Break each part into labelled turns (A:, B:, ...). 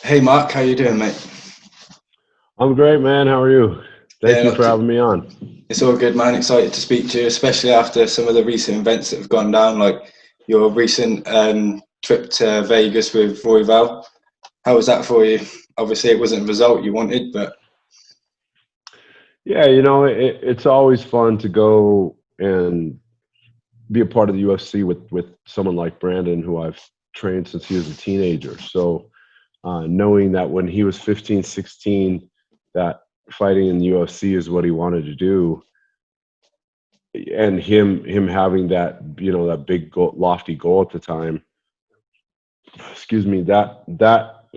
A: Hey Mark, how you doing, mate?
B: I'm great, man. How are you?
A: Yeah,
B: Thank you for having me on.
A: it's all good, man. Excited to speak to you, especially after some of the recent events that have gone down, like your recent trip to Vegas with Royval. How was that for you? Obviously, it wasn't the result you wanted, but
B: Yeah, it's always fun to go and be a part of the UFC with someone like Brandon, who I've trained since he was a teenager. So knowing that when he was 15, 16, that fighting in the UFC is what he wanted to do, and him having that that big goal, lofty goal at the time. Excuse me. That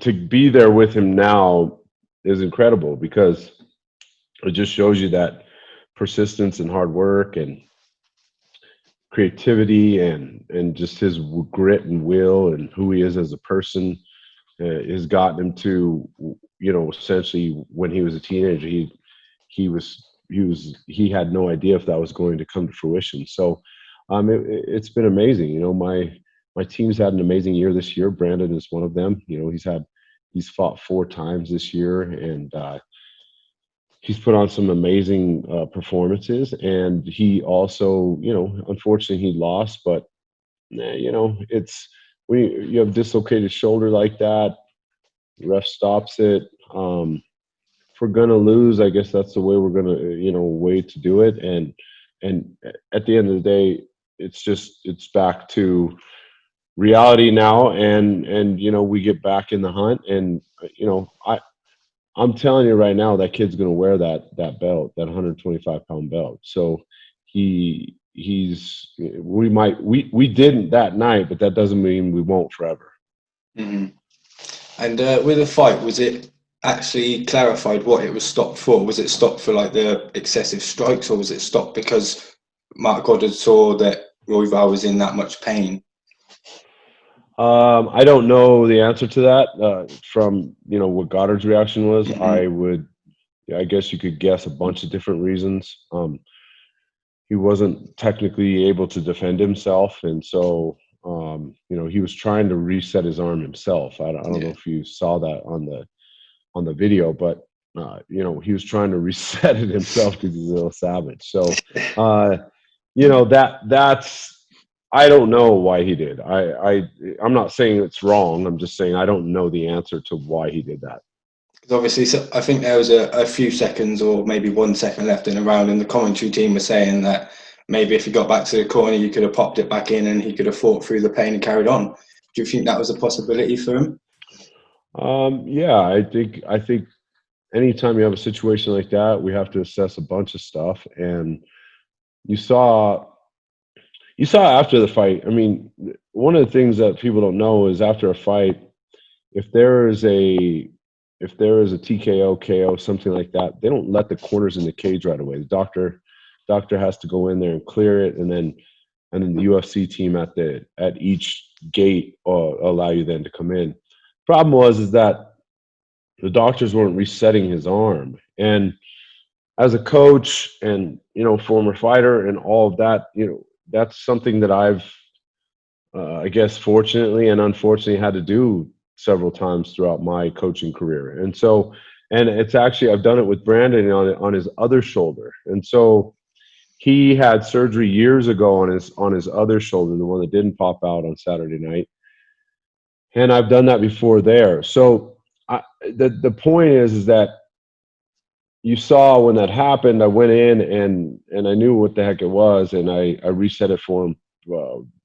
B: to be there with him now is incredible because it just shows you that persistence and hard work and creativity and just his grit and will and who he is as a person has gotten him to essentially when he was a teenager he had no idea if that was going to come to fruition. So it's been amazing. My team's had an amazing year this year. Brandon is one of them. He's fought 4 times this year, and he's put on some amazing performances. And he also, unfortunately, he lost. But it's when you have dislocated shoulder like that, ref stops it. If we're gonna lose, I guess that's the way we're gonna, way to do it. And at the end of the day, it's back to reality now, and we get back in the hunt. And I'm telling you right now, that kid's going to wear that belt, that 125-pound belt. So we didn't that night, but that doesn't mean we won't forever.
A: mhm. And with the fight, was it actually clarified what it was stopped for? Was it stopped for like the excessive strikes, or was it stopped because Mark Goddard saw that Royval was in that much pain?
B: I don't know the answer to that. From what Goddard's reaction was,
A: Hmm.
B: I guess you could guess a bunch of different reasons. He wasn't technically able to defend himself, and so he was trying to reset his arm himself. I don't know
A: Yeah.
B: if you saw that on the video, but he was trying to reset it himself because he's a little savage. So uh, that's I don't know why he did. I'm not saying it's wrong. I'm just saying I don't know the answer to why he did that.
A: Because obviously, so I think there was a few seconds or maybe 1 second left in the round, and the commentary team was saying that maybe if he got back to the corner, you could have popped it back in and he could have fought through the pain and carried on. Do you think that was a possibility for him?
B: Yeah, I think anytime you have a situation like that, we have to assess a bunch of stuff. And you saw you saw after the fight. I mean, one of the things that people don't know is after a fight, if there is a if there is a TKO, KO, something like that, they don't let the corners in the cage right away. The doctor has to go in there and clear it, and then the UFC team at each gate allow you then to come in. Problem was is that the doctors weren't resetting his arm, and as a coach and former fighter and all of that, that's something that I've I guess fortunately and unfortunately had to do several times throughout my coaching career. And so, and it's actually I've done it with Brandon on his other shoulder. And so he had surgery years ago on his other shoulder, the one that didn't pop out on Saturday night. And I've done that before there. So the point is that you saw when that happened, I went in and I knew what the heck it was, and I reset it for him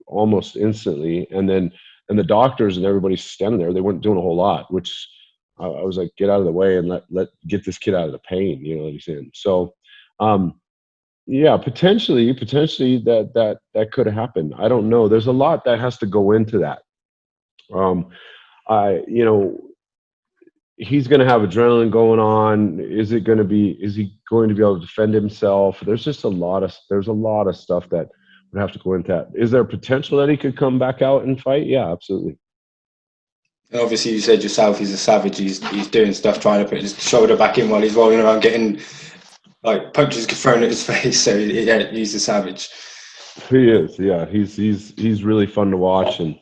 B: almost instantly. And the doctors and everybody standing there, they weren't doing a whole lot, which I was like, get out of the way and let get this kid out of the pain, that he's in. So yeah, potentially that could have happened. I don't know. There's a lot that has to go into that. Um, I he's going to have adrenaline going on. Is he going to be able to defend himself? There's a lot of stuff that would have to go into that. Is there potential that he could come back out and fight? Yeah, absolutely.
A: And obviously, you said yourself he's a savage. He's doing stuff trying to put his shoulder back in while he's rolling around, getting like punches thrown at his face. So yeah, he's a savage.
B: He is. Yeah, he's really fun to watch. And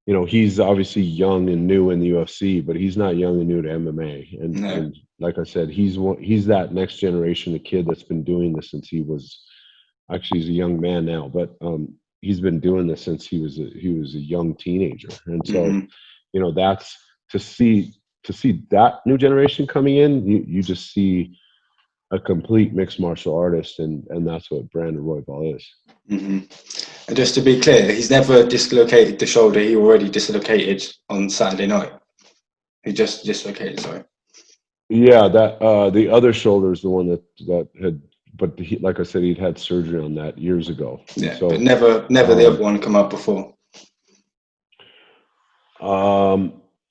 B: you know, he's obviously young and new in the UFC, but he's not young and new to MMA. And like I said, he's that next generation, the kid that's been doing this since he was actually, he's a young man now, but he's been doing this since he was a young teenager. And so, you know, that's to see that new generation coming in, you just see a complete mixed martial artist, and that's what Brandon Royval is.
A: And just to be clear, he's never dislocated the shoulder. He already dislocated on Saturday night. He just dislocated, sorry.
B: Yeah, that the other shoulder is the one that had, but like I said, he'd had surgery on that years ago.
A: Yeah,
B: so,
A: but never the other one come up before.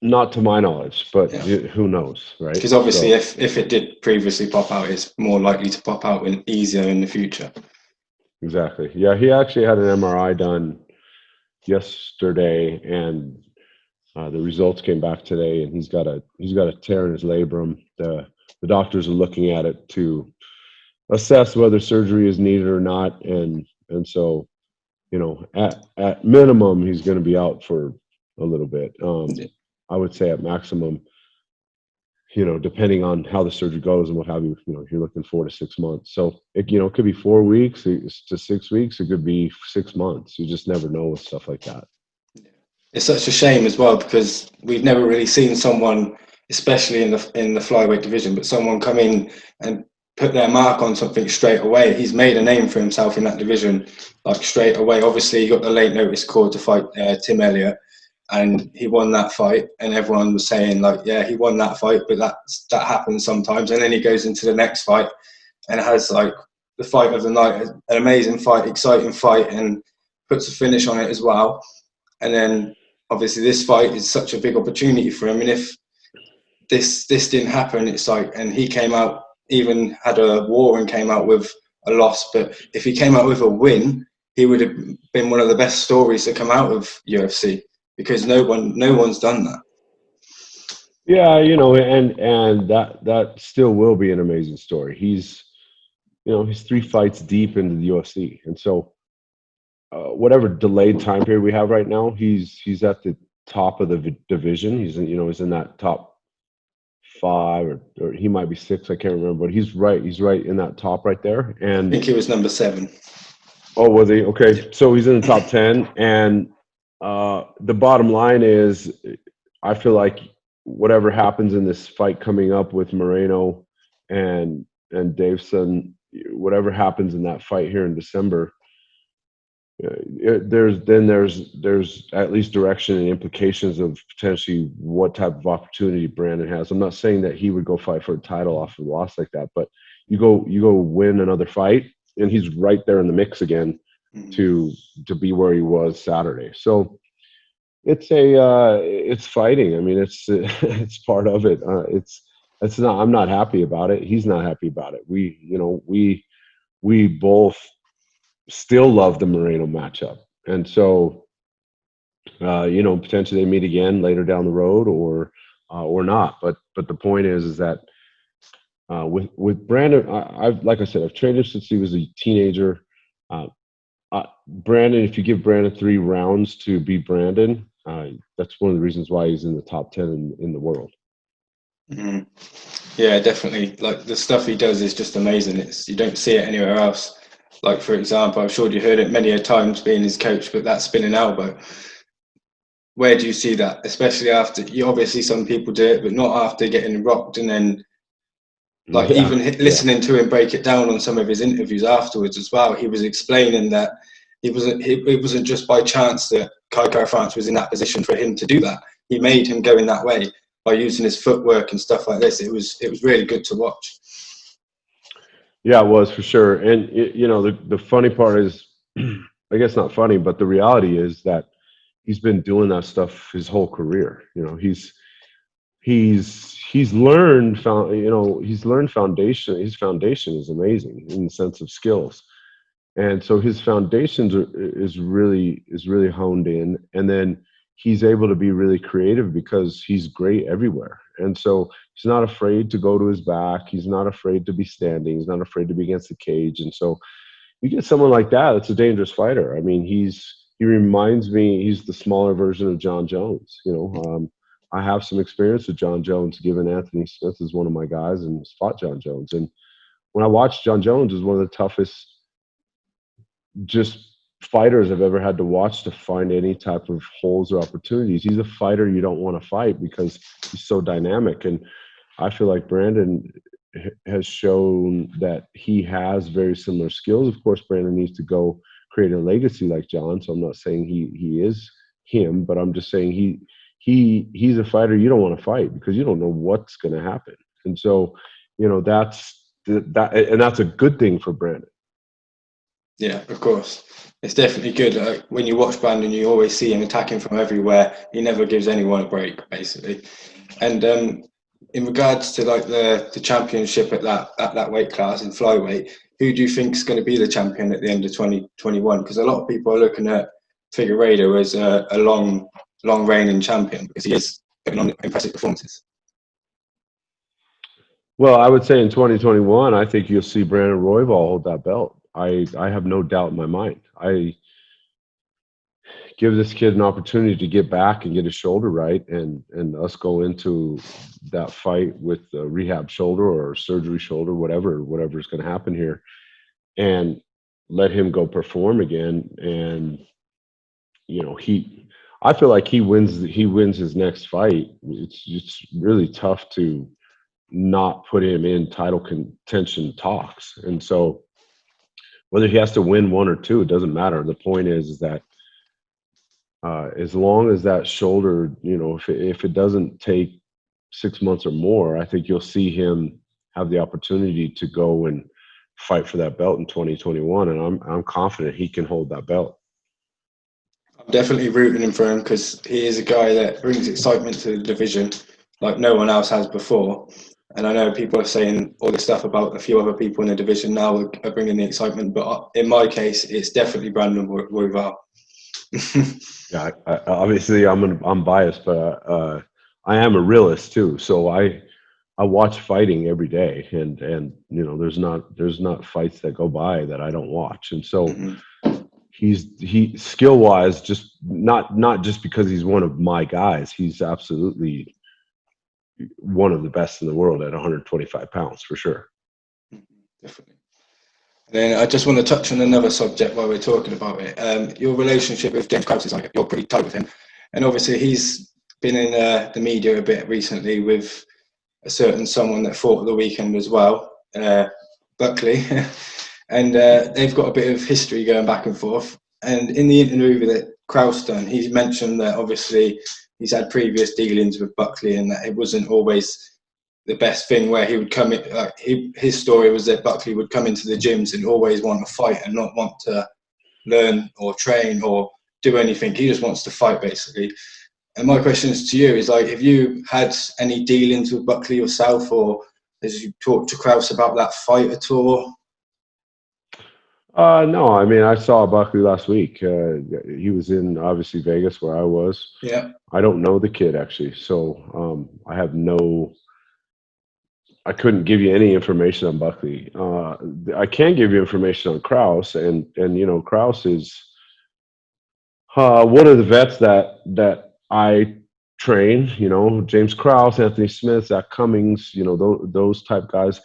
B: Not to my knowledge, but who knows, right?
A: Because obviously, if it did previously pop out, it's more likely to pop out easier in the future.
B: Exactly. Yeah, he actually had an MRI done yesterday, and the results came back today, and he's got a tear in his labrum. The doctors are looking at it to assess whether surgery is needed or not, and so, you know, at minimum, he's going to be out for a little bit. I would say at maximum, you know, depending on how the surgery goes and what have you, you know, you're looking 4 to 6 months. So it, you know, it could be 4 weeks to 6 weeks. It could be 6 months. You just never know with stuff like that.
A: It's such a shame as well, because we've never really seen someone, especially in the flyweight division, but someone come in and put their mark on something straight away. He's made a name for himself in that division, like straight away. Obviously, he got the late notice call to fight Tim Elliott, and he won that fight. And everyone was saying, like, yeah, he won that fight, but that happens sometimes. And then he goes into the next fight and has like the fight of the night, an amazing fight, exciting fight, and puts a finish on it as well. And then obviously this fight is such a big opportunity for him. And if this didn't happen, it's like, and he came out, even had a war and came out with a loss, but if he came out with a win, he would have been one of the best stories to come out of UFC, because no one's done that.
B: Yeah, you know, and that still will be an amazing story. He's 3 fights deep into the UFC, and so whatever delayed time period we have right now, he's at the top of the division. He's in that top 5 or he might be 6. I can't remember, but he's right in that top right there. And
A: I think he was number 7.
B: Oh, was he? Okay, so he's in the top 10, and the bottom line is, I feel like whatever happens in this fight coming up with Moreno and Davison, whatever happens in that fight here in December, there's at least direction and implications of potentially what type of opportunity Brandon has. I'm not saying that he would go fight for a title off of a loss like that, but you go win another fight, and he's right there in the mix again to be where he was Saturday. So it's fighting. I mean, it's part of it. It's not. I'm not happy about it. He's not happy about it. We both still love the Moreno matchup, and so potentially they meet again later down the road, or not. But the point is that with Brandon, like I said, I've trained him since he was a teenager. Brandon, if you give Brandon 3 rounds to beat Brandon, that's one of the reasons why he's in the top 10 in the world.
A: Mm-hmm. Yeah, definitely. Like, the stuff he does is just amazing. You don't see it anywhere else. Like, for example, I'm sure you heard it many a times being his coach, but that spinning elbow. Where do you see that? Especially after, obviously some people do it, but not after getting rocked. And then, like, even listening to him break it down on some of his interviews afterwards as well, he was explaining that it wasn't just by chance that Kai France was in that position for him to do that. He made him go in that way by using his footwork and stuff like this. It was really good to watch.
B: Yeah, it was, for sure. And the funny part is, I guess not funny, but the reality is that he's been doing that stuff his whole career. He's learned foundation. His foundation is amazing in the sense of skills, and so his foundations is really honed in, and then he's able to be really creative because he's great everywhere. And so he's not afraid to go to his back. He's not afraid to be standing. He's not afraid to be against the cage. And so you get someone like that, it's a dangerous fighter. I mean, he's he reminds me, he's the smaller version of John Jones. I have some experience with John Jones, given Anthony Smith is one of my guys and fought John Jones. And when I watched John Jones, is one of the toughest just fighters I've ever had to watch to find any type of holes or opportunities. He's a fighter you don't want to fight because he's so dynamic. And I feel like Brandon has shown that he has very similar skills. Of course, Brandon needs to go create a legacy like John. So I'm not saying he is him, but I'm just saying he's a fighter you don't want to fight because you don't know what's going to happen. And so, that's a good thing for Brandon.
A: Yeah, of course. It's definitely good. When you watch Brandon, you always see him attacking from everywhere. He never gives anyone a break, basically. And in regards to like the championship at that weight class in flyweight, who do you think is going to be the champion at the end of 2021? Because a lot of people are looking at Figueiredo as a long reigning champion because he is putting on impressive performances.
B: Well, I would say in 2021, I think you'll see Brandon Royval hold that belt. I have no doubt in my mind. I give this kid an opportunity to get back and get his shoulder right, and us go into that fight with a rehab shoulder or surgery shoulder, whatever is going to happen here, and let him go perform again. And I feel like he wins his next fight. It's really tough to not put him in title contention talks. And so whether he has to win one or two, it doesn't matter. The point is that as long as that shoulder, if it doesn't take 6 months or more, I think you'll see him have the opportunity to go and fight for that belt in 2021. And I'm confident he can hold that belt.
A: I'm definitely rooting for him because he is a guy that brings excitement to the division like no one else has before. And I know people are saying all this stuff about a few other people in the division now are bringing the excitement, but in my case, it's definitely Brandon Royval.
B: Yeah, obviously I'm biased, but I am a realist too. So I watch fighting every day, and there's not fights that go by that I don't watch. And so he skill wise, just not just because he's one of my guys, he's absolutely one of the best in the world at 125 pounds for sure.
A: Definitely. And then I just want to touch on another subject while we're talking about it. Your relationship with James Krause is like you're pretty tight with him, and obviously he's been in the media a bit recently with a certain someone that fought at the weekend as well, Buckley, and they've got a bit of history going back and forth. And in the interview that Krause done, he mentioned that obviously he's had previous dealings with Buckley and that it wasn't always the best thing where he would come in. His story was that Buckley would come into the gyms and always want to fight and not want to learn or train or do anything. He just wants to fight, basically. And my question is to you is like, have you had any dealings with Buckley yourself, or has you talked to Krause about that fight at all?
B: No, I mean, I saw Buckley last week. He was in, obviously, Vegas where I was.
A: Yeah.
B: I don't know the kid, actually. So I couldn't give you any information on Buckley. I can give you information on Krause, and Krause is one of the vets that I train. James Krause, Anthony Smith, Zach Cummings, those type guys.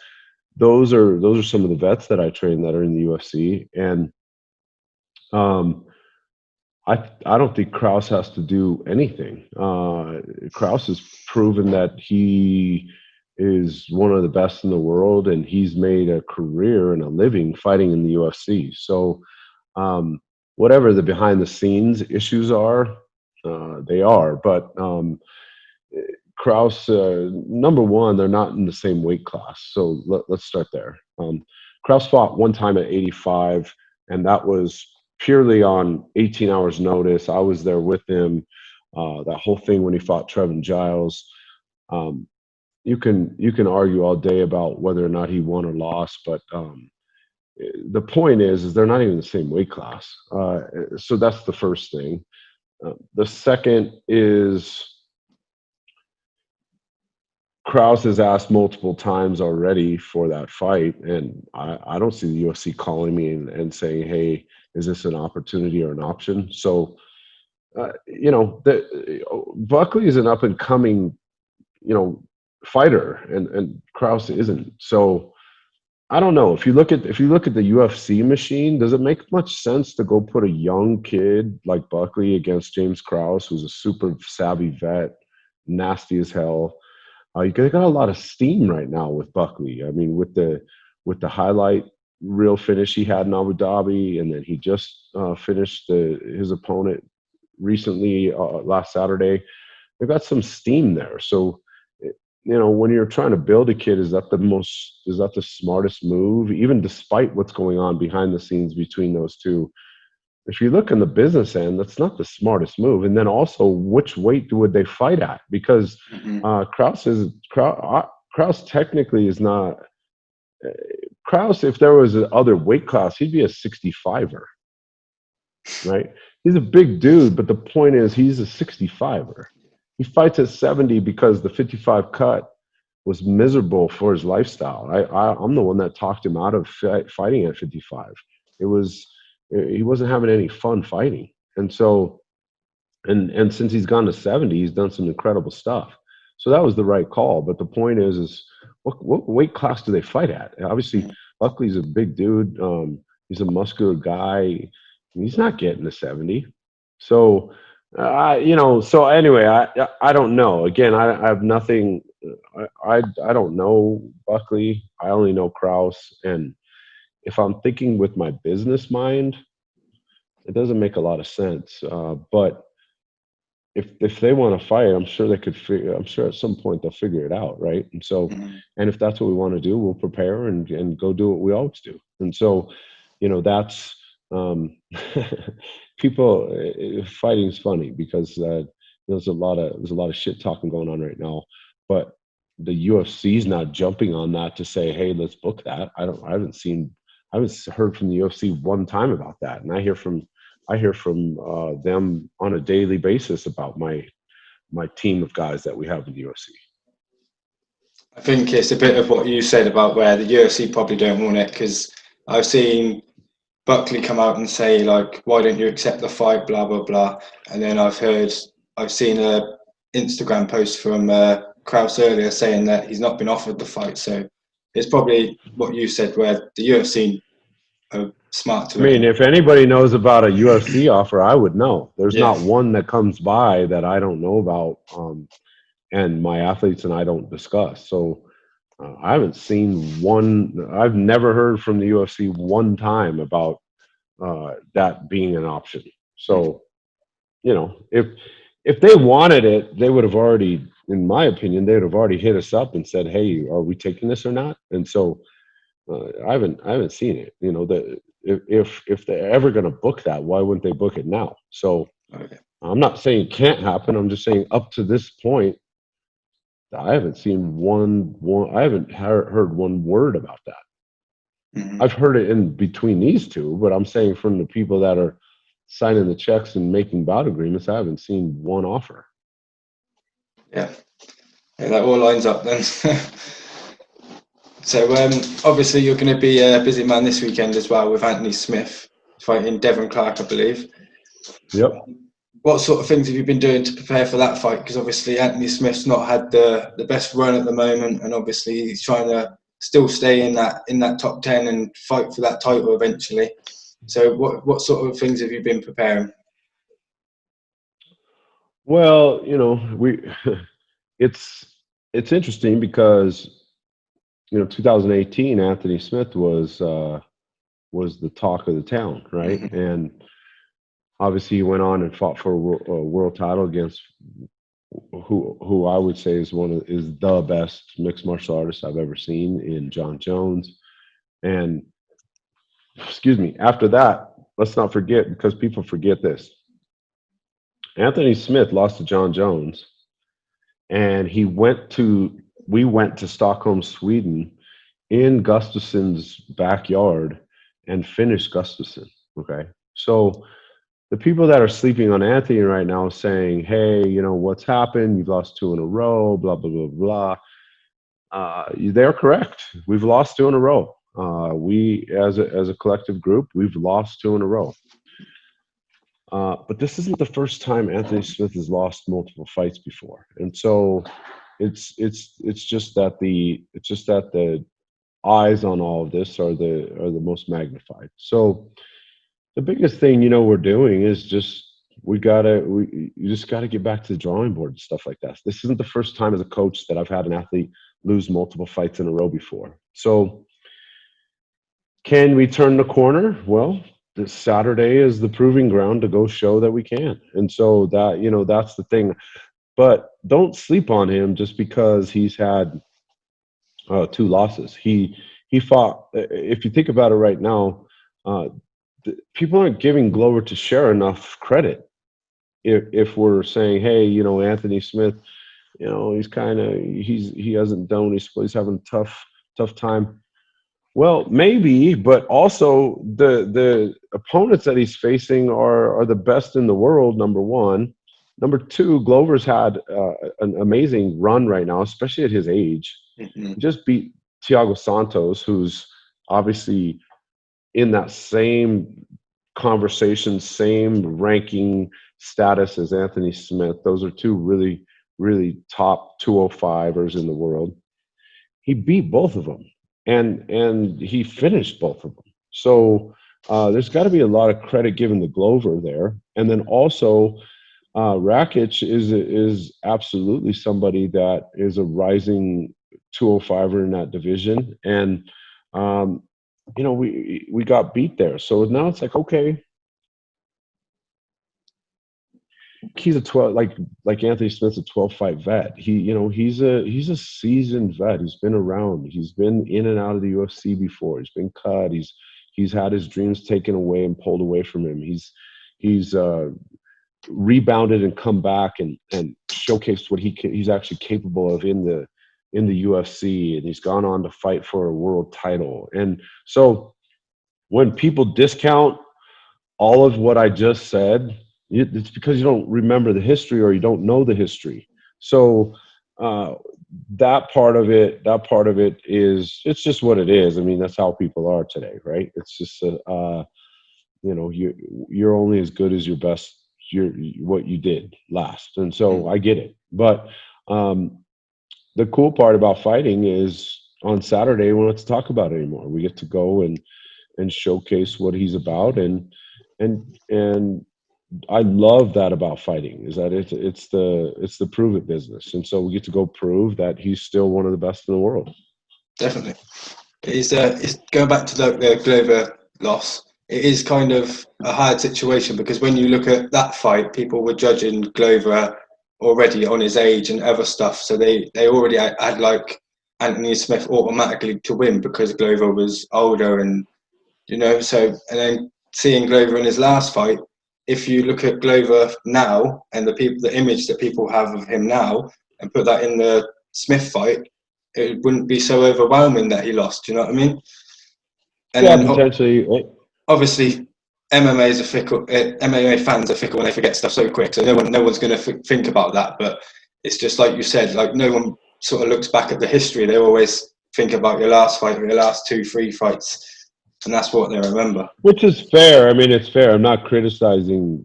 B: Those are some of the vets that I train that are in the UFC, and I don't think Krause has to do anything. Krause has proven that he is one of the best in the world, and he's made a career and a living fighting in the UFC. So whatever the behind the scenes issues are, they are. But Krause, number one, they're not in the same weight class. So let's start there. Krause fought one time at 85, and that was purely on 18 hours notice. I was there with him. That whole thing when he fought Trevin Giles. You can argue all day about whether or not he won or lost, but the point is they're not even the same weight class. So that's the first thing. The second is Krause has asked multiple times already for that fight, and I don't see the UFC calling me and saying, "Hey, is this an opportunity or an option?" So, Buckley is an up and coming, fighter, and Krause isn't. So I don't know. If you look at the UFC machine, does it make much sense to go put a young kid like Buckley against James Krause, who's a super savvy vet, nasty as hell? You got a lot of steam right now with Buckley. I mean, with the highlight reel finish he had in Abu Dhabi, and then he just finished his opponent recently last Saturday. They've got some steam there. So, when you're trying to build a kid, is that the smartest move? Even despite what's going on behind the scenes between those two, if you look in the business end, that's not the smartest move. And then also, which weight would they fight at? Because Krause technically is not Krause. If there was another weight class, he'd be a 65er, right? He's a big dude, but the point is, he's a 65er. He fights at 70 because the 55 cut was miserable for his lifestyle. I'm the one that talked him out of fighting at 55. He wasn't having any fun fighting, and so and since he's gone to 70, he's done some incredible stuff. So that was the right call. But the point is what weight class do they fight at? Obviously, Buckley's a big dude. He's a muscular guy. He's not getting to 70. So. So anyway, I don't know. Again, I have nothing. I don't know Buckley. I only know Krause. And if I'm thinking with my business mind, it doesn't make a lot of sense. But if they want to fight, I'm sure they could figure. I'm sure at some point they'll figure it out, right? And so, and if that's what we want to do, we'll prepare and go do what we always do. And so, that's. People fighting is funny because there's a lot of shit talking going on right now, but the UFC's not jumping on that to say, hey, let's book that. I haven't heard from the UFC one time about that, and I hear from them on a daily basis about my team of guys that we have in the UFC.
A: I think it's a bit of what you said about where the UFC probably don't want it, because I've seen Buckley come out and say, like, why don't you accept the fight, blah, blah, blah. And then I've seen a Instagram post from Krause earlier saying that he's not been offered the fight. So it's probably what you said, where the UFC are smart to
B: I mean, if anybody knows about a UFC offer, I would know. There's not one that comes by that I don't know about, and my athletes and I don't discuss. So I haven't seen one. I've never heard from the UFC one time about that being an option. So, if they wanted it, they would have already, in my opinion, they would have already hit us up and said, "Hey, are we taking this or not?" And so, I haven't seen it. If they're ever going to book that, why wouldn't they book it now? So, I'm not saying it can't happen. I'm just saying up to this point, I haven't seen one. I haven't heard one word about that. I've heard it in between these two, but I'm saying from the people that are signing the checks and making bout agreements, I haven't seen one offer.
A: Yeah, that all lines up then. So obviously you're going to be a busy man this weekend as well with Anthony Smith fighting Devon Clark, I believe.
B: Yep.
A: What sort of things have you been doing to prepare for that fight? Because obviously Anthony Smith's not had the best run at the moment, and obviously he's trying to still stay in that top 10 and fight for that title eventually. So what sort of things have you been preparing?
B: Well, it's interesting because 2018 Anthony Smith was the talk of the town, right? Mm-hmm. And obviously he went on and fought for a world title against who I would say is the best mixed martial artist I've ever seen in John Jones. And after that, let's not forget, because people forget this. Anthony Smith lost to John Jones, and we went to Stockholm, Sweden, in Gustafsson's backyard and finished Gustafsson. Okay, so the people that are sleeping on Anthony right now saying, hey, what's happened? You've lost 2 in a row, blah, blah, blah, blah. They're correct. We've lost 2 in a row. We, as a collective group, we've lost 2 in a row. But this isn't the first time Anthony Smith has lost multiple fights before, and so it's just that the eyes on all of this are the most magnified. So the biggest thing we're doing is just you just gotta get back to the drawing board and stuff like that. This isn't the first time as a coach that I've had an athlete lose multiple fights in a row before. So can we turn the corner? Well, this Saturday is the proving ground to go show that we can. And so that's the thing. But don't sleep on him just because he's had 2 losses. He fought. If you think about it right now, people aren't giving Glover Teixeira enough credit. If we're saying, hey, Anthony Smith, he hasn't done. He's having a tough time. Well, maybe, but also the opponents that he's facing are the best in the world. Number one, number two, Glover's had an amazing run right now, especially at his age.
A: Mm-hmm.
B: He just beat Thiago Santos, who's obviously in that same conversation, same ranking status as Anthony Smith. Those are 2 really, really top 205ers in the world. He beat both of them. And he finished both of them. So there's got to be a lot of credit given to Glover there. And then also, Rakic is absolutely somebody that is a rising 205er in that division. And we got beat there. So now it's like, okay, he's a 12, like Anthony Smith's a 12-fight vet. He's a seasoned vet. He's been around. He's been in and out of the UFC before. He's been cut. He's had his dreams taken away and pulled away from him. He's rebounded and come back and showcased what he's actually capable of in the UFC, and he's gone on to fight for a world title. And so when people discount all of what I just said, it's because you don't remember the history or you don't know the history. So that part of it is, it's just what it is. I mean, that's how people are today, right? It's just you're only as good as your best, what you did last. And so I get it. But the cool part about fighting is on Saturday we don't have to talk about it anymore. We get to go and showcase what he's about, and I love that about fighting, is that it's the prove it business. And so we get to go prove that he's still one of the best in the world.
A: Definitely. It's going back to the Glover loss. It is kind of a hard situation because when you look at that fight, people were judging Glover already on his age and other stuff. So they already had like Anthony Smith automatically to win because Glover was older and and then seeing Glover in his last fight, if you look at Glover now and the image that people have of him now and put that in the Smith fight, it wouldn't be so overwhelming that he lost. Do you know what I mean? And
B: yeah,
A: then
B: potentially.
A: Obviously, MMA fans are fickle and they forget stuff so quick. So no one's going to think about that. But it's just like you said, like no one sort of looks back at the history. They always think about your last fight or your last 2-3 fights. And that's what they remember.
B: Which is fair. I mean, it's fair. I'm not criticizing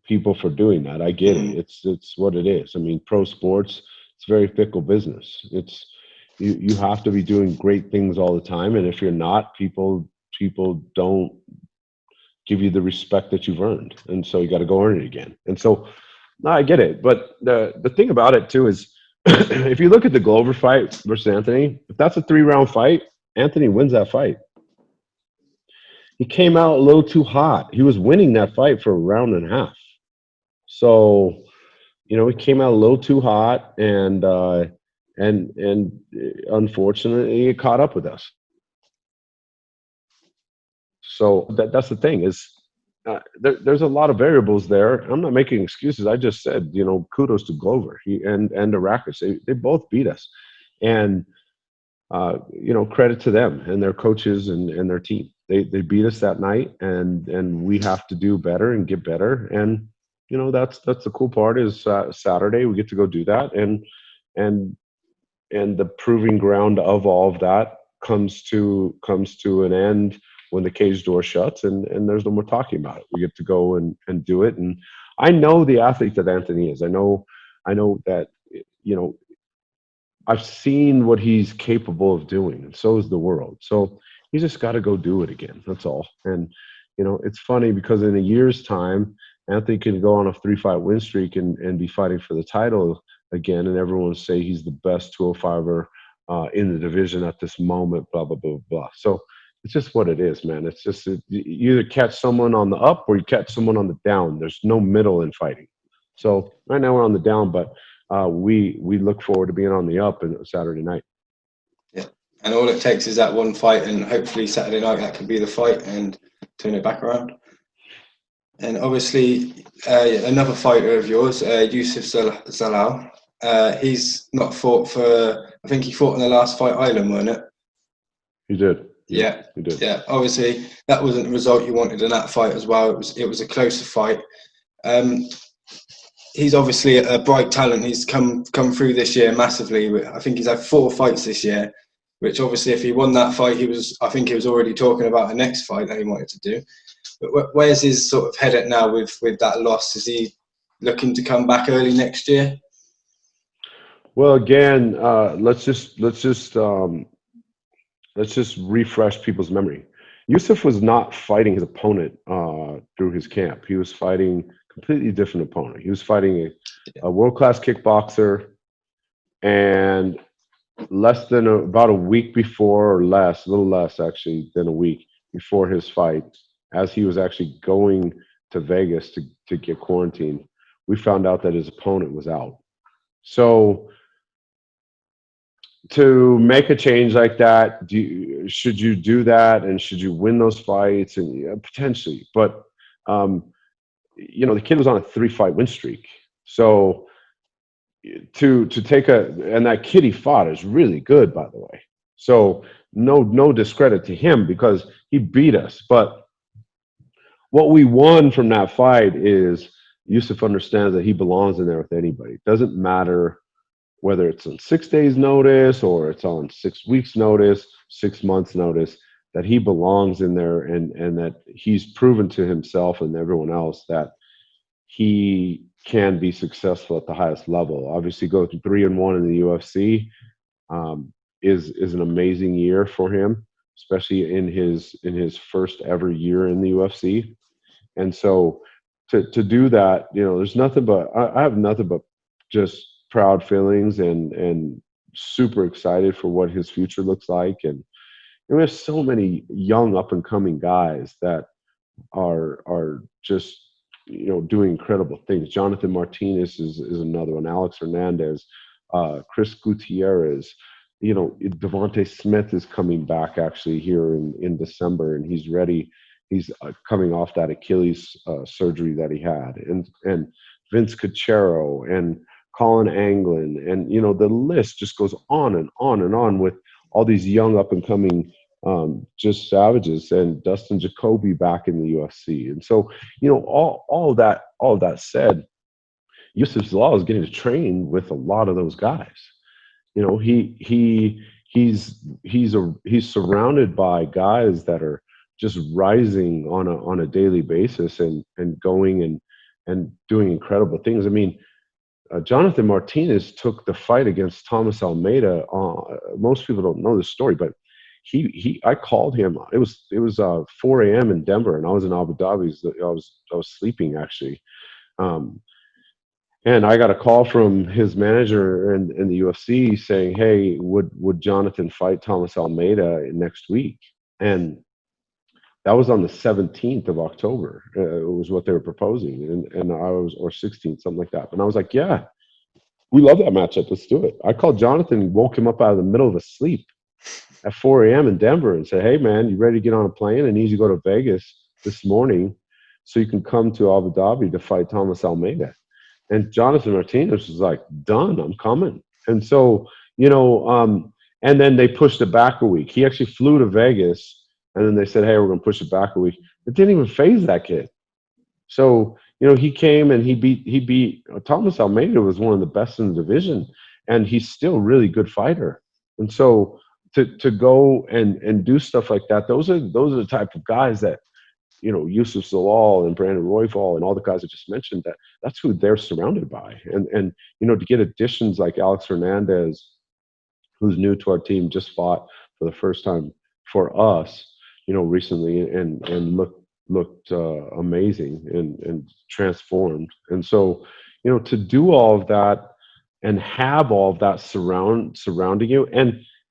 B: people for doing that. I get it. It's what it is. I mean, pro sports, it's very fickle business. It's you have to be doing great things all the time. And if you're not, people don't give you the respect that you've earned. And so you got to go earn it again. And so no, I get it. But the thing about it too is if you look at the Glover fight versus Anthony, if that's a 3-round fight, Anthony wins that fight. He came out a little too hot. He was winning that fight for a round and a half. So, he came out a little too hot, and unfortunately, it caught up with us. So that's the thing is, there's a lot of variables there. I'm not making excuses. I just said, kudos to Glover and the Rakic. They both beat us, and credit to them and their coaches and their team. They beat us that night, and we have to do better and get better. And that's the cool part is Saturday we get to go do that, and the proving ground of all of that comes to an end when the cage door shuts, and there's no more talking about it. We get to go and do it. And I know the athlete that Anthony is. I know that, you know, I've seen what he's capable of doing, and so is the world. So he's just got to go do it again. That's all. And, you know, it's funny because in a year's time, Anthony can go on a 3-fight win streak and be fighting for the title again, and everyone will say he's the best 205er in the division at this moment, blah, blah, blah, blah. So it's just what it is, man. It's just you either catch someone on the up or you catch someone on the down. There's no middle in fighting. So right now we're on the down, but we look forward to being on the up on Saturday night.
A: Yeah, and all it takes is that one fight, and hopefully Saturday night that could be the fight and turn it back around. And obviously, another fighter of yours, Youssef Zalal, he's not fought for. I think he fought in the last fight island, wasn't it?
B: He did.
A: Yeah,
B: he did.
A: Yeah, obviously that wasn't the result you wanted in that fight as well. It was a closer fight. He's obviously a bright talent. He's come through this year massively. I think he's had 4 fights this year, which obviously if he won that fight, I think he was already talking about the next fight that he wanted to do. But where's his sort of head at now with that loss? Is he looking to come back early next year?
B: Well, again, let's just refresh people's memory. Youssef was not fighting his opponent through his camp. He was fighting a completely different opponent. He was fighting a world-class kickboxer, and about a week before, or less, a little less actually than a week before his fight, as he was actually going to Vegas to get quarantined, we found out that his opponent was out. So to make a change like that, should you do that, and should you win those fights? And potentially, but you know, the kid was on a 3-fight win streak. So to take and that kid he fought is really good, by the way. So no discredit to him because he beat us. But what we won from that fight is Youssef understands that he belongs in there with anybody. It doesn't matter whether it's on 6 days notice or it's on 6 weeks notice, 6 months notice, that he belongs in there, and that he's proven to himself and everyone else that he can be successful at the highest level. Obviously, go to 3-1 in the UFC is an amazing year for him, especially in his first ever year in the UFC. And so to do that, you know, there's nothing but I have nothing but just proud feelings and super excited for what his future looks like. And we have so many young up and coming guys that are just, you know, doing incredible things. Jonathan Martinez is another one. Alex Hernandez, Chris Gutierrez, you know, Devontae Smith is coming back actually here in December, and he's ready. He's coming off that Achilles surgery that he had, and Vince Cachero and Colin Anglin, and you know, the list just goes on and on and on with all these young up and coming just savages, and Dustin Jacoby back in the UFC. And so, you know, all that said, Youssef Zalal is getting to train with a lot of those guys. You know, he's surrounded by guys that are just rising on a daily basis and going and doing incredible things. I mean, Jonathan Martinez took the fight against Thomas Almeida. Most people don't know this story, but I called him. It was 4 a.m. in Denver, and I was in Abu Dhabi. I was sleeping actually, and I got a call from his manager in the UFC saying, "Hey, would Jonathan fight Thomas Almeida next week?" And that was on the 17th of October. It was what they were proposing, and I was, or 16th, something like that. And I was like, "Yeah, we love that matchup. Let's do it." I called Jonathan, woke him up out of the middle of his sleep at 4 a.m. in Denver, and said, "Hey, man, you ready to get on a plane? I need you to go to Vegas this morning so you can come to Abu Dhabi to fight Thomas Almeida." And Jonathan Martinez was like, "Done, I'm coming." And so, you know, and then they pushed it back a week. He actually flew to Vegas. And then they said, "Hey, we're going to push it back a week." It didn't even phase that kid. So, you know, he came and he beat Thomas Almeida was one of the best in the division. and he's still a really good fighter. And so to go and do stuff like that, those are the type of guys that, Youssef Zalal and Brandon Royval and all the guys I just mentioned, that's who they're surrounded by. And to get additions like Alex Hernandez, who's new to our team, just fought for the first time for us, recently, and looked amazing and transformed. And so, to do all of that and have all of that surrounding you,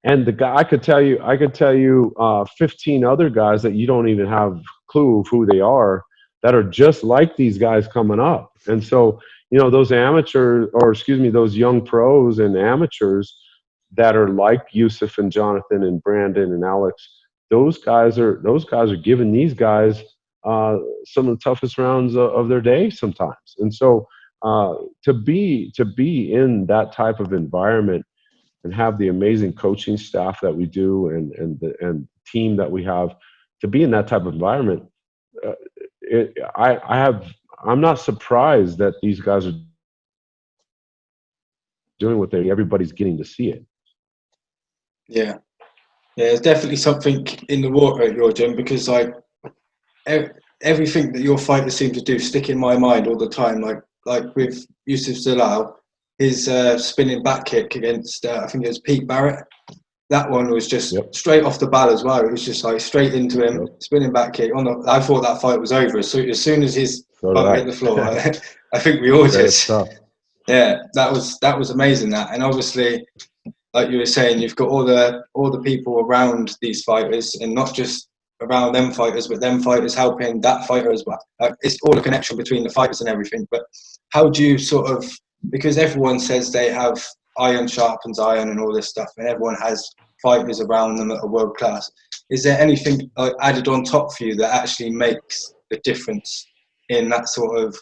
B: and the guy, I could tell you 15 other guys that you don't even have clue of who they are, that are just like these guys coming up. And so, those those young pros and amateurs that are like Youssef and Jonathan and Brandon and Alex, those guys are giving these guys some of the toughest rounds of their day sometimes. And so to be in that type of environment and have the amazing coaching staff that we do and the team that we have, to be in that type of environment, I'm not surprised that these guys are doing what everybody's getting to see it.
A: Yeah, there's definitely something in the water at your gym, because like everything that your fighters seem to do stick in my mind all the time. Like with Youssef Zalal, his spinning back kick against I think it was Pete Barrett. That one was just straight off the bat as well. It was just like straight into him, spinning back kick. I thought that fight was over. So as soon as his butt hit the floor, I think we all just yeah, that was amazing. That, and obviously, like you were saying, you've got all the people around these fighters, and not just around them fighters, but them fighters helping that fighter as well. It's all a connection between the fighters and everything. But how do you sort of, because everyone says they have iron sharpens iron and all this stuff, and everyone has fighters around them that are world class. Is there anything added on top for you that actually makes a difference in that sort of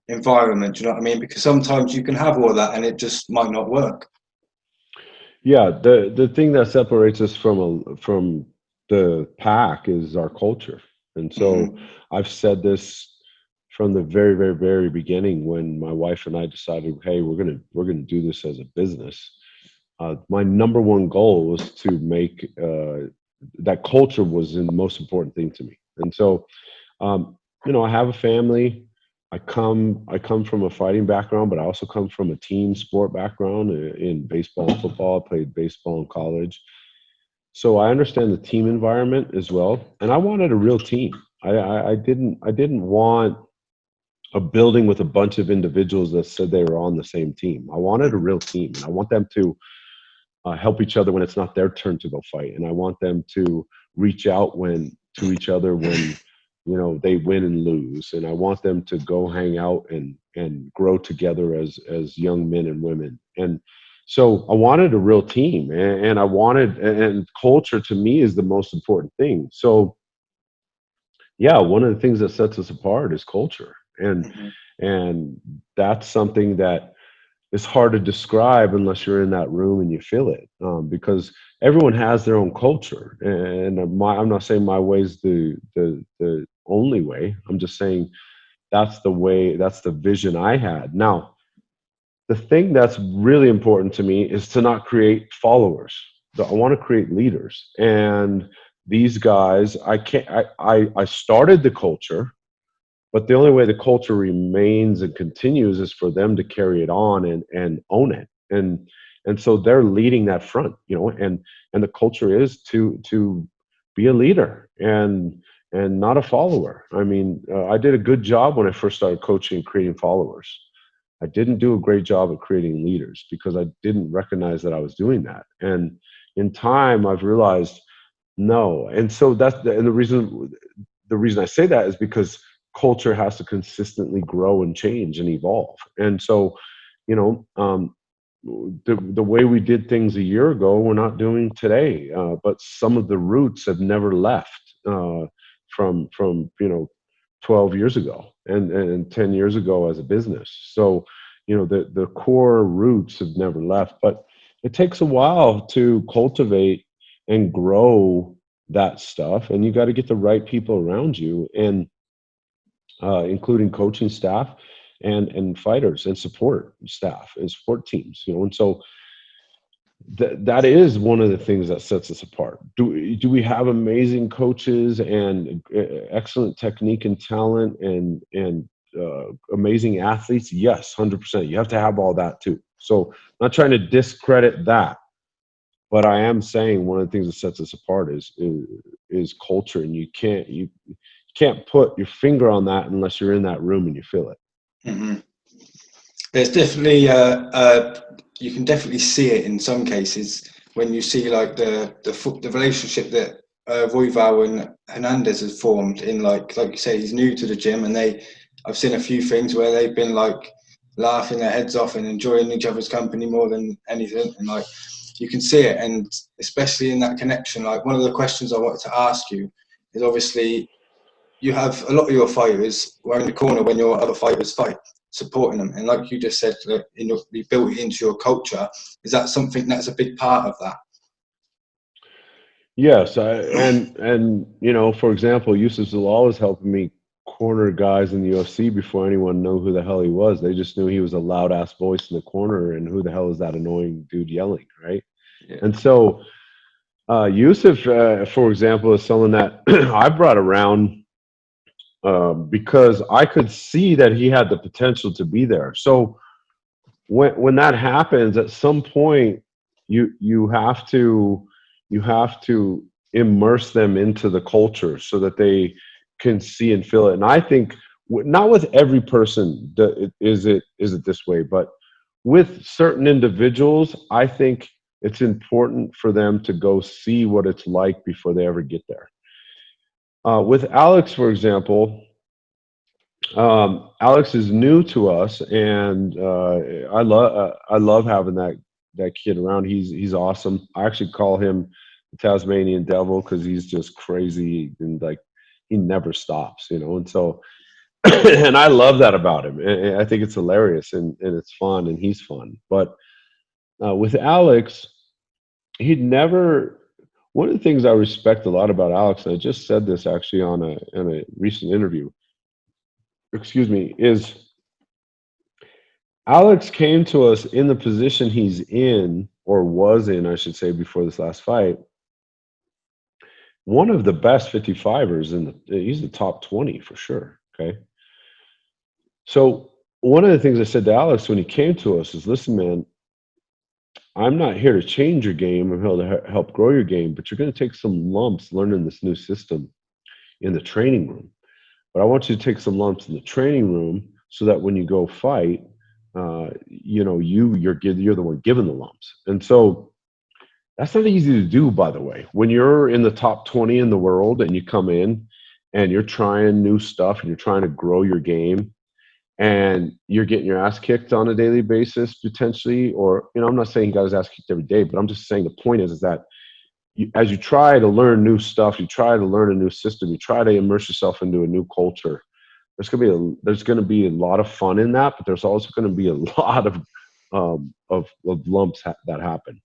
A: environment? Do you know what I mean? Because sometimes you can have all that and it just might not work.
B: Yeah, the thing that separates us from the pack is our culture. And so I've said this from the very, very, very beginning, when my wife and I decided, hey, we're gonna do this as a business. My number one goal was to make that culture was the most important thing to me. And so, I have a family. I come from a fighting background, but I also come from a team sport background in baseball and football. I played baseball in college. So I understand the team environment as well. And I wanted a real team. I didn't want a building with a bunch of individuals that said they were on the same team. I wanted a real team, and I want them to help each other when it's not their turn to go fight. And I want them to reach out to each other when they win and lose. And I want them to go hang out and grow together as young men and women. And so I wanted a real team, and culture to me is the most important thing. So yeah, one of the things that sets us apart is culture. And that's something that is hard to describe unless you're in that room and you feel it, because everyone has their own culture. And I'm not saying my way is the only way. I'm just saying that's the vision I had. Now, the thing that's really important to me is to not create followers. I want to create leaders. And these guys, I started the culture, but the only way the culture remains and continues is for them to carry it on and own it. And so they're leading that front, and the culture is to be a leader and not a follower. I mean, I did a good job when I first started coaching and creating followers. I didn't do a great job of creating leaders because I didn't recognize that I was doing that. And in time, I've realized no. And so the reason I say that is because culture has to consistently grow and change and evolve. And so, the way we did things a year ago, we're not doing today. But some of the roots have never left from 12 years ago and 10 years ago as a business. So, the core roots have never left, but it takes a while to cultivate and grow that stuff. And you got to get the right people around you, and including coaching staff and fighters and support staff and support teams, and so that is one of the things that sets us apart. Do we have amazing coaches and excellent technique and talent and amazing athletes? Yes, 100%. You have to have all that too. So I'm not trying to discredit that, but I am saying one of the things that sets us apart is culture, and you can't put your finger on that unless you're in that room and you feel it.
A: Mm-hmm. There's definitely you can definitely see it in some cases when you see like the relationship that Royval and Hernandez has formed in like you say, he's new to the gym, and I've seen a few things where they've been like laughing their heads off and enjoying each other's company more than anything, and like you can see it, and especially in that connection. Like one of the questions I wanted to ask you is, obviously you have a lot of your fighters who are in the corner when your other fighters fight, supporting them, and like you just said, you built it into your culture. Is that something that's a big part of that?
B: Yes, and you know, for example, Youssef Zalal was helping me corner guys in the UFC before anyone knew who the hell he was. They just knew he was a loud ass voice in the corner, and who the hell is that annoying dude yelling, right?
A: Yeah.
B: And so Youssef, for example, is someone that I brought around because I could see that he had the potential to be there. So when that happens, at some point, you have to immerse them into the culture so that they can see and feel it. And I think not with every person is it this way, but with certain individuals, I think it's important for them to go see what it's like before they ever get there. With Alex, for example, Alex is new to us, and I love having that kid around. He's awesome. I actually call him the Tasmanian Devil because he's just crazy, and like he never stops, you know. And so, and I love that about him. And I think it's hilarious, and it's fun, and he's fun. But with Alex, he'd never. One of the things I respect a lot about Alex, and I just said this actually on a recent interview, excuse me, is Alex came to us in the position he's in, or was in, I should say, before this last fight. One of the best 55ers he's the top 20 for sure. Okay. So one of the things I said to Alex when he came to us is, listen, man, I'm not here to change your game. I'm here to help grow your game, but you're going to take some lumps learning this new system in the training room. But I want you to take some lumps in the training room so that when you go fight, you know, you're the one giving the lumps. And so that's not easy to do, by the way. When you're in the top 20 in the world and you come in and you're trying new stuff and you're trying to grow your game and you're getting your ass kicked on a daily basis potentially, or, you know, I'm not saying you got his ass kicked every day, but I'm just saying the point is that as you try to learn new stuff, you try to learn a new system, you try to immerse yourself into a new culture, there's going to be a lot of fun in that, but there's also going to be a lot of lumps that happen.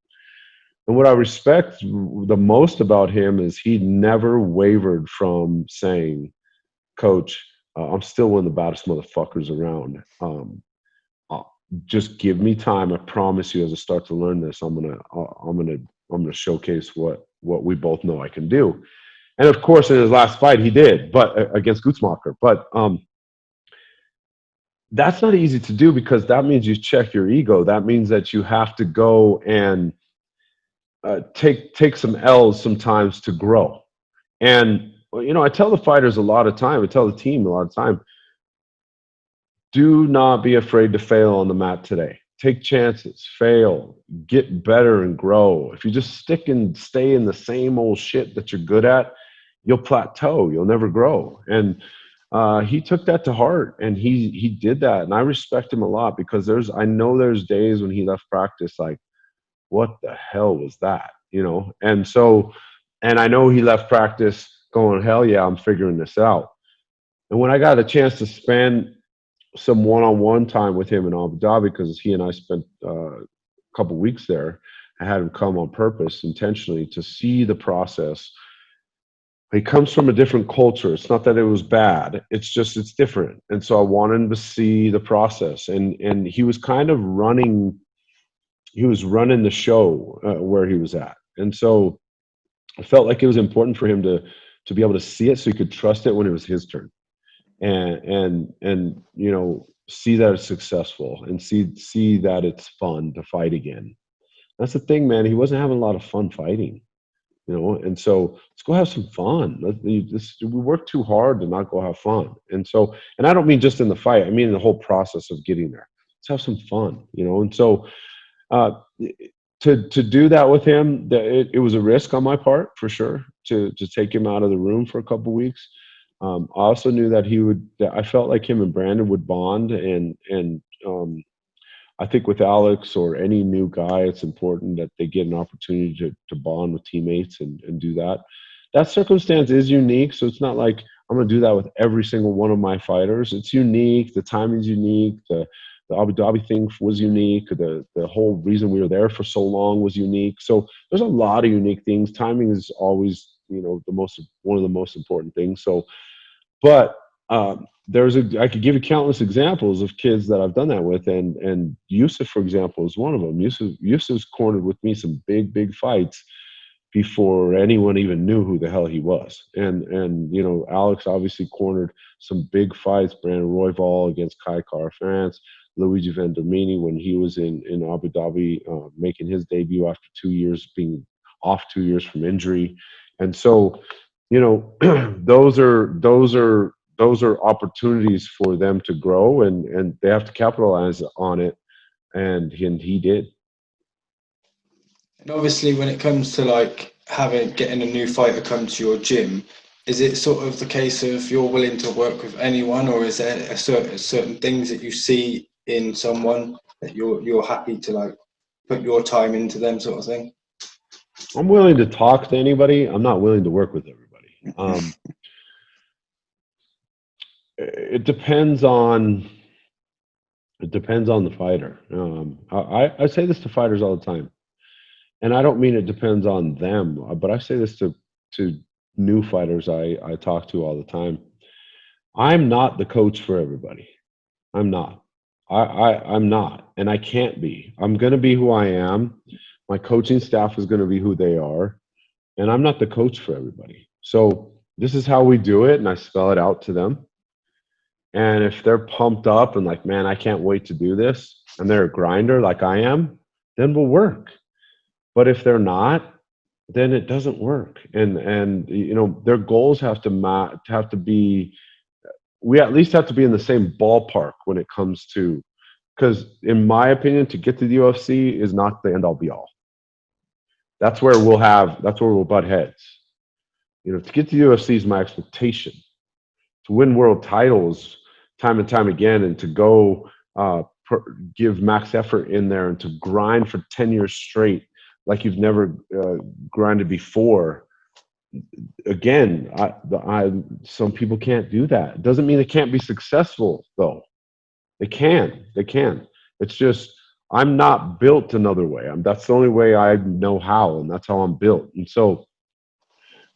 B: And what I respect the most about him is he never wavered from saying, Coach, I'm still one of the baddest motherfuckers around. Just give me time. I promise you, as I start to learn this, I'm gonna showcase what we both know I can do. And of course, in his last fight, he did, but against Gutzmacher. But that's not easy to do because that means you check your ego. That means that you have to go and take some L's sometimes to grow. And you know, I tell the fighters a lot of time. I tell the team a lot of time. Do not be afraid to fail on the mat today. Take chances, fail, get better and grow. If you just stay in the same old shit that you're good at, you'll plateau. You'll never grow. And he took that to heart, and he did that. And I respect him a lot because I know there's days when he left practice like, what the hell was that? You know? And so, and I know he left practice going, hell yeah, I'm figuring this out. And when I got a chance to spend some one-on-one time with him in Abu Dhabi, because he and I spent a couple weeks there, I had him come on purpose intentionally to see the process. He comes from a different culture. It's not that it was bad. It's just, it's different. And so I wanted him to see the process. And he was kind of running running the show where he was at. And so I felt like it was important for him to be able to see it so he could trust it when it was his turn, and you know, see that it's successful and see that it's fun to fight again. That's the thing, man. He wasn't having a lot of fun fighting, you know, and so let's go have some fun. We work too hard to not go have fun. And so, and I don't mean just in the fight, I mean in the whole process of getting there. Let's have some fun, you know. And so uh, to do that with him, it was a risk on my part for sure to take him out of the room for a couple weeks. I also knew that that I felt like him and Brandon would bond, and I think with Alex or any new guy, it's important that they get an opportunity to bond with teammates and do that. That circumstance is unique, so it's not like I'm going to do that with every single one of my fighters. It's unique. The timing's unique. The Abu Dhabi thing was unique. The whole reason we were there for so long was unique. So there's a lot of unique things. Timing is always, you know, one of the most important things. So, but I could give you countless examples of kids that I've done that with, and Youssef, for example, is one of them. Youssef's cornered with me some big fights before anyone even knew who the hell he was. And you know, Alex obviously cornered some big fights, Brandon Royval against Kai Kara France, Luigi Vendramini when he was in Abu Dhabi, making his debut after 2 years, being off 2 years from injury. And so, you know, those are opportunities for them to grow, and they have to capitalize on it. And he did.
A: And obviously, when it comes to like getting a new fighter come to your gym, is it sort of the case of you're willing to work with anyone, or is there certain things that you see in someone that you're happy to like put your time into them, sort of thing?
B: I'm willing to talk to anybody. I'm not willing to work with everybody. It depends on the fighter. I say this to fighters all the time, and I don't mean it depends on them, but I say this to new fighters I talk to all the time. I'm not the coach for everybody. I'm not. I'm not, and I can't be. I'm going to be who I am. My coaching staff is going to be who they are, and I'm not the coach for everybody. So this is how we do it, and I spell it out to them. And if they're pumped up and like, man, I can't wait to do this, and they're a grinder like I am, then we'll work. But if they're not, then it doesn't work. And you know, their goals have to be. We at least have to be in the same ballpark when it comes to, because in my opinion, to get to the UFC is not the end all be all. That's where we'll butt heads. You know, to get to the UFC is my expectation. To win world titles time and time again, and to go give max effort in there and to grind for 10 years straight like you've never grinded before. Again, some people can't do that. It doesn't mean they can't be successful, though. They can. It's just I'm not built another way. That's the only way I know how, and that's how I'm built. And so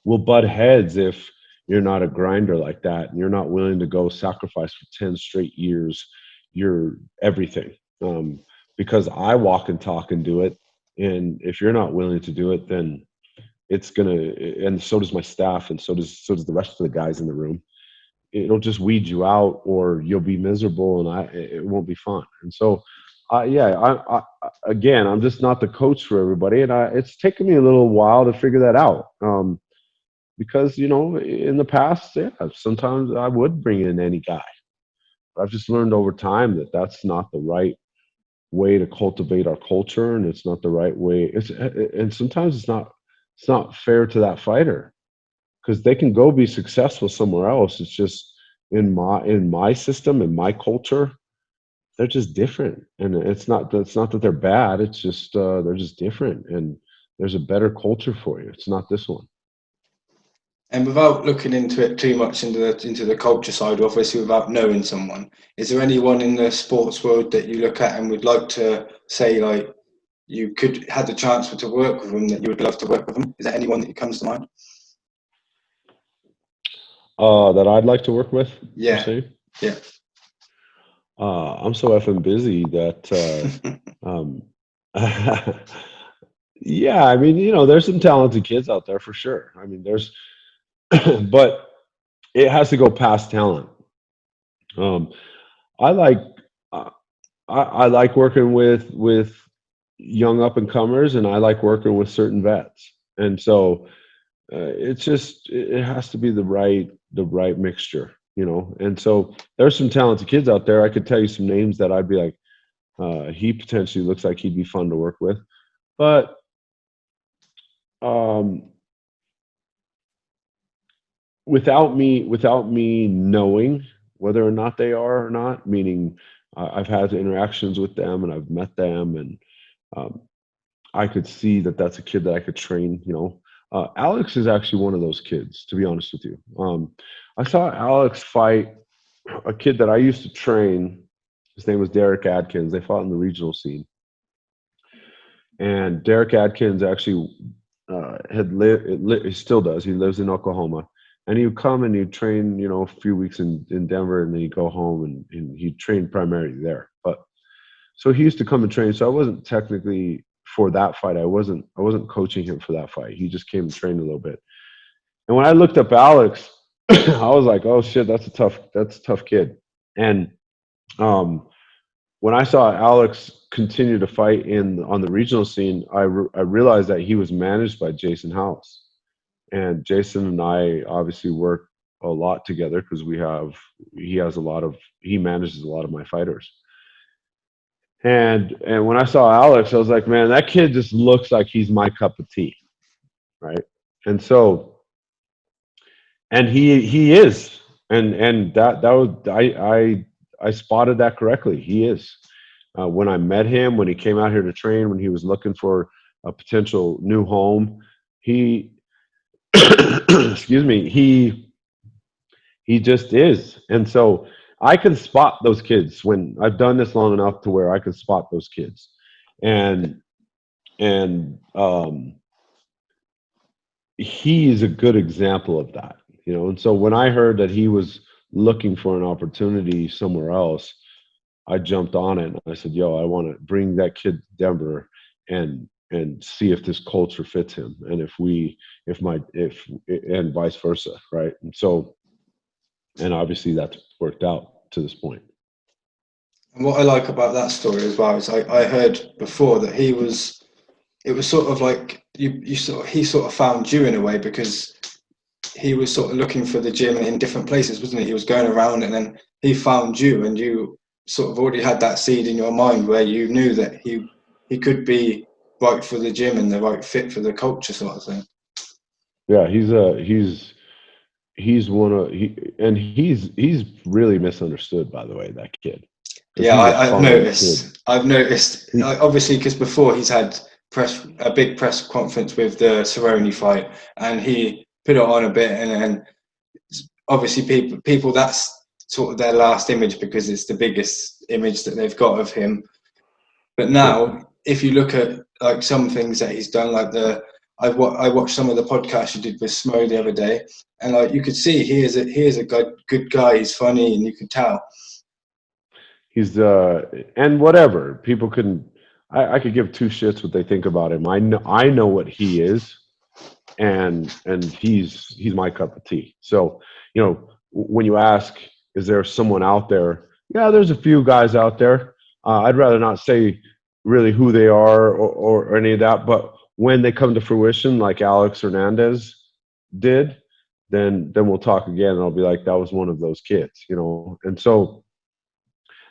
B: we'll butt heads if you're not a grinder like that, and you're not willing to go sacrifice for 10 straight years your everything. Because I walk and talk and do it, and if you're not willing to do it, then it's gonna, and so does my staff, and so does the rest of the guys in the room. It'll just weed you out, or you'll be miserable, and it won't be fun. And so, again, I'm just not the coach for everybody, and it's taken me a little while to figure that out. Because, you know, in the past, yeah, sometimes I would bring in any guy. But I've just learned over time that that's not the right way to cultivate our culture, and it's not the right way. And sometimes it's not fair to that fighter, because they can go be successful somewhere else. It's just in my system, in my culture, they're just different. And it's not that they're bad. It's just they're just different, and there's a better culture for you. It's not this one.
A: And without looking into it too much into the culture side, obviously without knowing someone, is there anyone in the sports world that you look at and would like to say, like, you could had the chance to work with them, that you would love to work with them? Is there anyone that comes to mind?
B: That I'd like to work with?
A: Yeah. Yeah.
B: I'm so effing busy that Yeah, I mean, there's some talented kids out there for sure. I mean, there's, but it has to go past talent. Um, I like, uh, I like working with young up and comers, and I like working with certain vets. And so it's just it has to be the right mixture, And so there's some talented kids out there. I could tell you some names that I'd be like, he potentially looks like he'd be fun to work with, but um, without me knowing whether or not they are or not, meaning I've had interactions with them and I've met them, and um, I could see that that's a kid that I could train. Alex is actually one of those kids, to be honest with you. I saw Alex fight a kid that I used to train. His name was Derek Adkins. They fought in the regional scene, and Derek Adkins actually had lived. He still does. He lives in Oklahoma, and he would come and he'd train, a few weeks in Denver, and then he'd go home and he'd train primarily there. But so he used to come and train. So I wasn't technically for that fight. I wasn't coaching him for that fight. He just came and trained a little bit. And when I looked up Alex, I was like, oh shit, that's a tough kid. And um, when I saw Alex continue to fight on the regional scene, I realized that he was managed by Jason House. And Jason and I obviously work a lot together because he manages a lot of my fighters. And when I saw Alex, I was like, man, that kid just looks like he's my cup of tea, right? And so, and he is, and that was I spotted that correctly. He is. When I met him, when he came out here to train, when he was looking for a potential new home, he excuse me, he just is. And so I can spot those kids when I've done this long enough to where I can spot those kids. And and he is a good example of that, And so when I heard that he was looking for an opportunity somewhere else, I jumped on it and I said, "Yo, I want to bring that kid to Denver and see if this culture fits him, and if and vice versa, right?" And so, and obviously that's worked out to this point.
A: And what I like about that story as well is I heard before that it was sort of like he sort of found you in a way, because he was sort of looking for the gym in different places, wasn't he? He was going around and then he found you, and you sort of already had that seed in your mind where you knew that he could be right for the gym and the right fit for the culture, sort of thing.
B: Yeah, he's one of and he's really misunderstood, by the way, that kid.
A: Yeah, I've noticed. I've noticed, obviously, because before he's had a big press conference with the Cerrone fight, and he put it on a bit, and then obviously people that's sort of their last image because it's the biggest image that they've got of him. But now, if you look at like some things that he's done, like I watched some of the podcasts you did with Smo the other day, and like you could see he is a good guy. He's funny, and you could tell.
B: He's and whatever people couldn't. I could give two shits what they think about him. I know what he is, and he's my cup of tea. So when you ask, is there someone out there? Yeah, there's a few guys out there. I'd rather not say really who they are or any of that, but when they come to fruition, like Alex Hernandez did, then we'll talk again, and I'll be like, that was one of those kids, And so,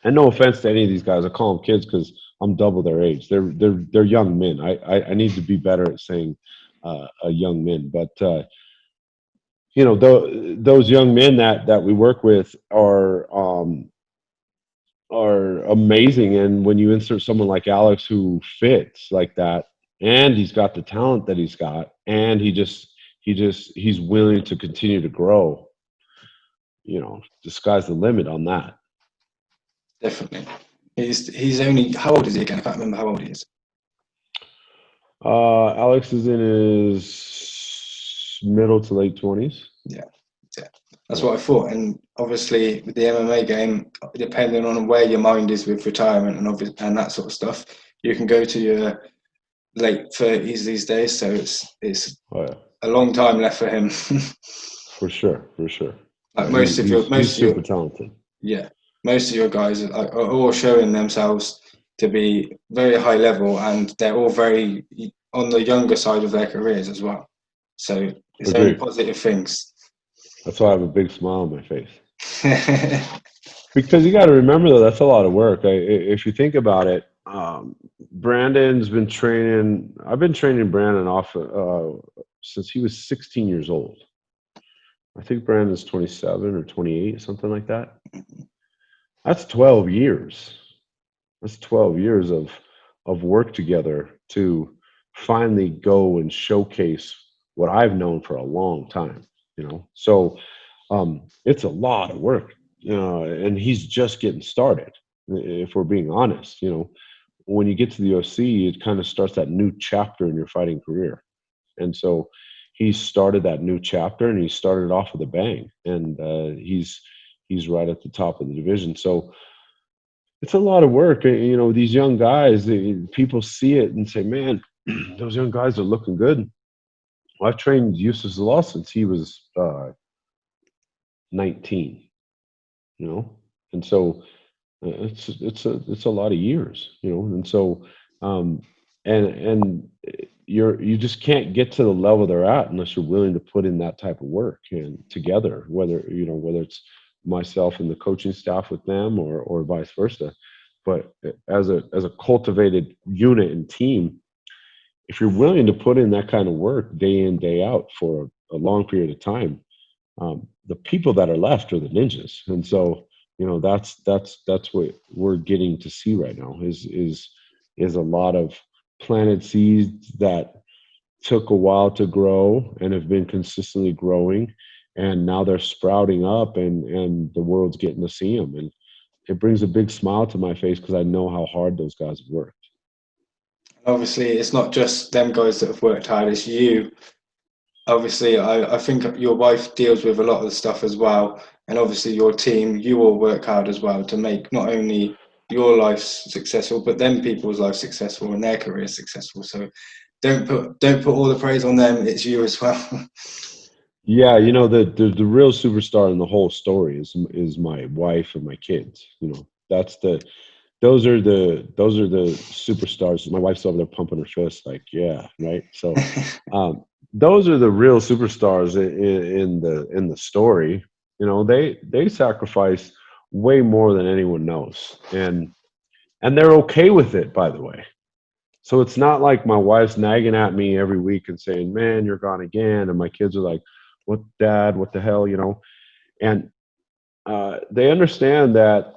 B: and no offense to any of these guys, I call them kids because I'm double their age. They're young men. I need to be better at saying a young men, but those young men that we work with are amazing. And when you insert someone like Alex who fits like that, and he's got the talent that he's got, and he's willing to continue to grow, the sky's the limit on that.
A: Definitely. He's only, how old is he again? I can't remember how old he is.
B: Alex is in his middle to late 20s.
A: Yeah. That's what I thought. And obviously with the MMA game, depending on where your mind is with retirement and that sort of stuff, you can go to your late 30s these days. So it's a long time left for him.
B: For sure.
A: Like
B: He's super talented.
A: Yeah, most of your guys are all showing themselves to be very high level, and they're all very on the younger side of their careers as well. So it's only positive things.
B: That's why I have a big smile on my face. Because you got to remember, though, that's a lot of work. If you think about it, Brandon's been training. I've been training Brandon off since he was 16 years old. I think Brandon's 27 or 28, something like that. That's 12 years. That's 12 years of work together to finally go and showcase what I've known for a long time, you know. So it's a lot of work, and he's just getting started. If we're being honest, when you get to the UFC, it kind of starts that new chapter in your fighting career. And so he started that new chapter, and he started off with a bang, and he's right at the top of the division. So it's a lot of work. These young guys, people see it and say, man, those young guys are looking good. Well, I've trained Youssef Zalal since he was 19, and so it's a lot of years, and so and you just can't get to the level they're at unless you're willing to put in that type of work and together, whether it's myself and the coaching staff with them or vice versa. But as a cultivated unit and team, if you're willing to put in that kind of work day in, day out for a long period of time, the people that are left are the ninjas. And so, that's what we're getting to see right now is a lot of planted seeds that took a while to grow and have been consistently growing. And now they're sprouting up and the world's getting to see them. And it brings a big smile to my face because I know how hard those guys have worked.
A: Obviously, it's not just them guys that have worked hard, it's you. Obviously, I think your wife deals with a lot of the stuff as well. And obviously your team, you all work hard as well to make not only your life successful, but then people's lives successful and their careers successful. So don't put all the praise on them, it's you as well.
B: Yeah, the real superstar in the whole story is my wife and my kids. Those are the superstars. My wife's over there pumping her fist, like, yeah, right. So, those are the real superstars in the story. They sacrifice way more than anyone knows, and they're okay with it, by the way. So it's not like my wife's nagging at me every week and saying, "Man, you're gone again," and my kids are like, "What, Dad? What the hell?" And they understand that.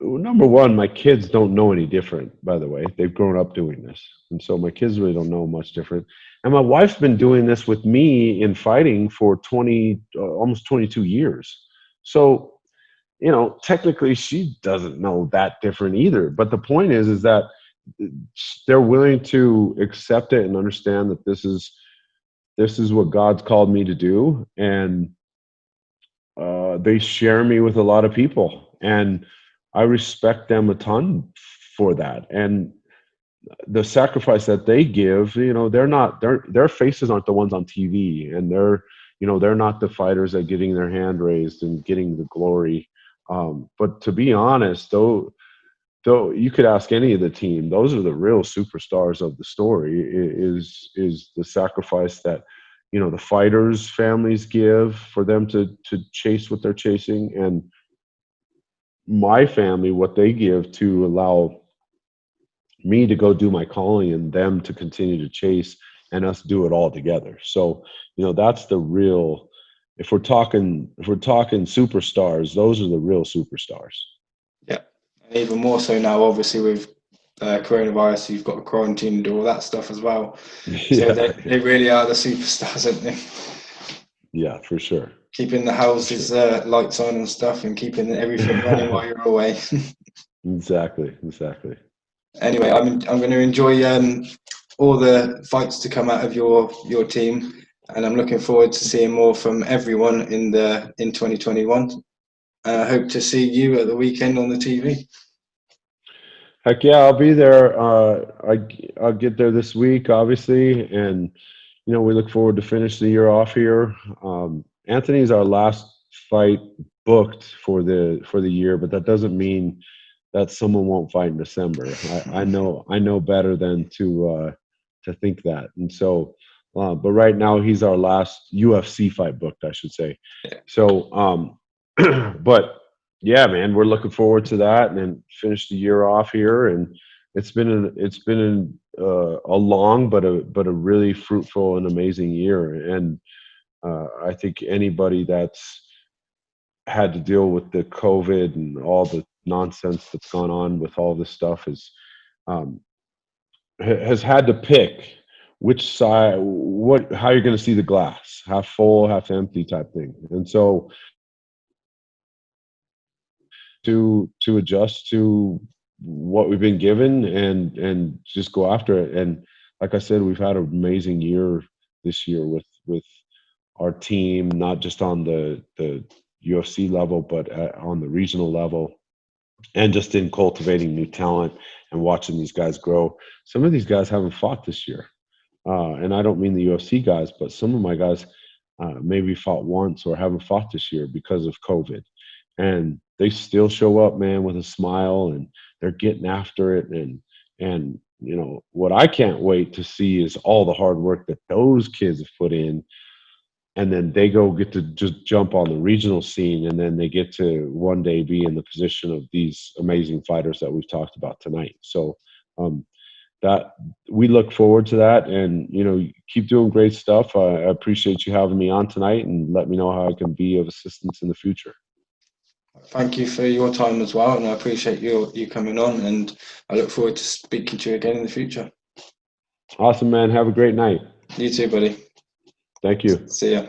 B: Number one, my kids don't know any different, by the way. They've grown up doing this. And so my kids really don't know much different. And my wife's been doing this with me in fighting for almost 22 years. So, technically she doesn't know that different either. But the point is that they're willing to accept it and understand that this is what God's called me to do. And they share me with a lot of people. And I respect them a ton for that. And the sacrifice that they give, their faces aren't the ones on TV, and they're not the fighters that getting their hand raised and getting the glory. But to be honest, though you could ask any of the team, those are the real superstars of the story, is the sacrifice that, the fighters' families give for them to chase what they're chasing, and my family, what they give to allow me to go do my calling and them to continue to chase and us do it all together. So, that's the real, if we're talking superstars, those are the real superstars.
A: Yeah. And even more so now, obviously, with coronavirus, you've got to quarantine and do all that stuff as well. So they really are the superstars, aren't they?
B: Yeah, for sure.
A: Keeping the houses lights on and stuff, and keeping everything running while you're away.
B: Exactly.
A: Anyway, I'm going to enjoy all the fights to come out of your team, and I'm looking forward to seeing more from everyone in 2021. I hope to see you at the weekend on the TV.
B: Heck yeah, I'll be there. I'll get there this week, obviously, and we look forward to finish the year off here. Anthony's our last fight booked for the year, but that doesn't mean that someone won't fight in December. I know better than to think that, and so. But right now, he's our last UFC fight booked, I should say. So, but yeah, man, we're looking forward to that, and then finish the year off here. And it's been a long but a really fruitful and amazing year. And I think anybody that's had to deal with the COVID and all the nonsense that's gone on with all this stuff um, has had to pick which side, how you're going to see the glass, half full, half empty type thing. And so to adjust to what we've been given and just go after it. And like I said, we've had an amazing year this year with our team, not just on the UFC level, but on the regional level, and just in cultivating new talent and watching these guys grow. Some of these guys haven't fought this year. And I don't mean the UFC guys, but some of my guys maybe fought once or haven't fought this year because of COVID. And they still show up, man, with a smile, and they're getting after it. And what I can't wait to see is all the hard work that those kids have put in. And then they get to just jump on the regional scene, and then they get to one day be in the position of these amazing fighters that we've talked about tonight. So that we look forward to that, and keep doing great stuff. I appreciate you having me on tonight, and let me know how I can be of assistance in the future.
A: Thank you for your time as well, and I appreciate you coming on, and I look forward to speaking to you again in the future.
B: Awesome, man. Have a great night.
A: You too, buddy.
B: Thank you.
A: See ya.